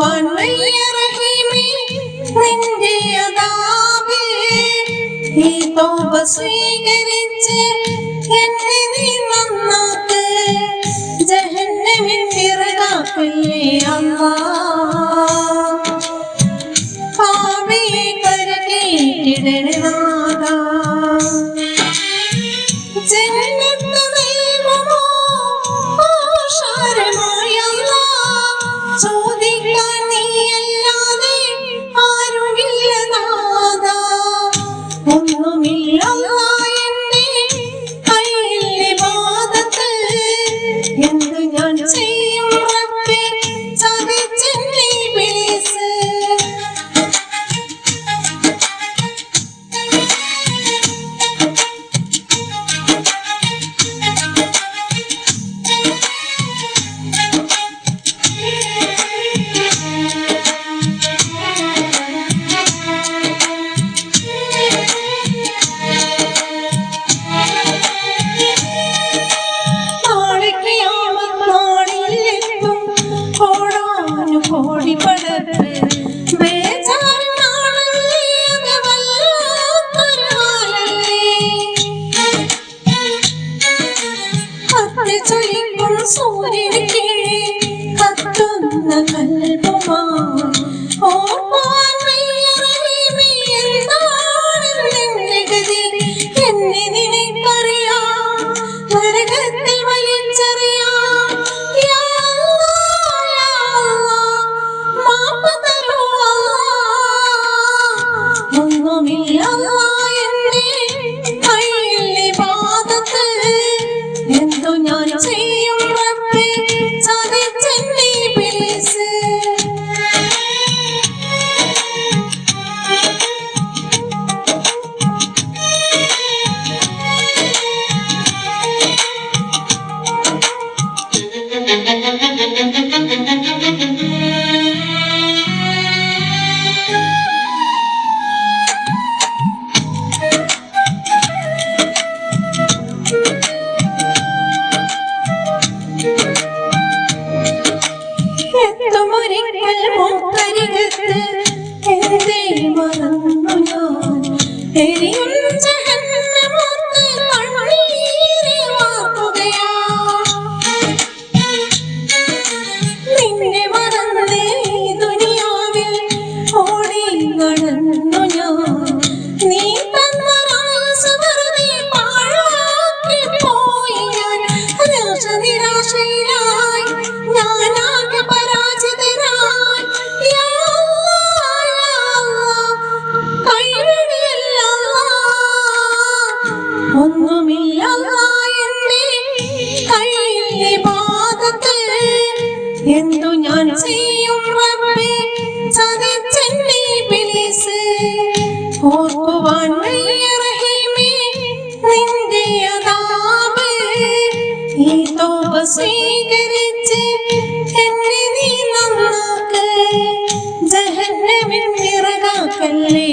ഓർക്കുവാൻ വയ്യ റഹീമേ നിന്റെ അദാബ്. ഈ തൗബ സ്വീകരിച്ച് എന്നെ നീ നന്നാക്ക്, ജഹന്നമിൻ വിറകാക്കല്ലേ അല്ലാഹ്. കാബയെ കരകേറ്റിടണേ നാഥാ, ജന്നത്ത് നൽകുമോ ആശാരമായ അല്ലാഹ്. ചോദിക്കാൻ നീയല്ലാതെ ആരുമില്ല നാഥാ, ഒന്നുമില്ല അല്ലാഹ് എന്റെ കയ്യിൽ ഇബാദത്ത്. എന്ത് ഞാൻ ചെയ്യും റബ്ബേ ചതിച്ചെന്നെ ഇബ്ലീസ്. കോടി പടപ്പ് ബേജാറിനാണല്ലേ അത് വല്ലാത്തൊരു ഹാലല്ലേ. കത്തി ചൊലിക്കും സൂര്യന് കീഴിൽ കത്തുന്ന കൽബുമായി ഓർക്കുവാൻ വയ്യ റഹീമേ എന്താണെന്നെന്റെ ഗതി. എന്നെ നിനക്കറിയാം, നരകത്തിൽ വലിച്ചെറിയാം. ഒന്നുമില്ല അല്ലാഹ് എന്റെ കയ്യിൽ ഇബാദത്ത്. എന്തു ഞാൻ ചെയ്യും റബ്ബേ ചതിച്ചെന്നെ ഇബ്ലീസ്. എത്തുമൊരിക്കൽ മൂക്കരികത്ത് എന്തേ മറന്നു ഞാൻ. എരിയും ജഹന്നമോർത്ത് കണ്ണീരെ വാർക്കുകയാ. നിന്നെ മറന്ന് ഈ ദുനിയാവിൽ ഓടി നടന്നു ഞാൻ. നീ തന്ന ആയുസ്സ് വെറുതെ പാഴാക്കി പോയി ഞാൻ. നിരാശയിലായി ഞാനാകെ പരാജിതനായി. യാ അല്ലാഹ് കൈവിടിയല്ല അല്ലാഹ്. ഒന്നുമില്ല അല്ലാഹ് എന്റെ കയ്യിൽ ഇബാദത്ത്. എന്തു ഞാൻ ചെയ്യും റബ്ബേ ചതിച്ചെന്നെ ഇബ്ലീസ്. ഓർക്കുവാൻ വയ്യ റഹീമേ നിന്റെ അദാബ്. ഈ തൗബ സ്വീകരിച്ച് എന്നെ നീ നന്നാക്ക്, ജഹന്നമിൻ വിറകാക്കല്ലേ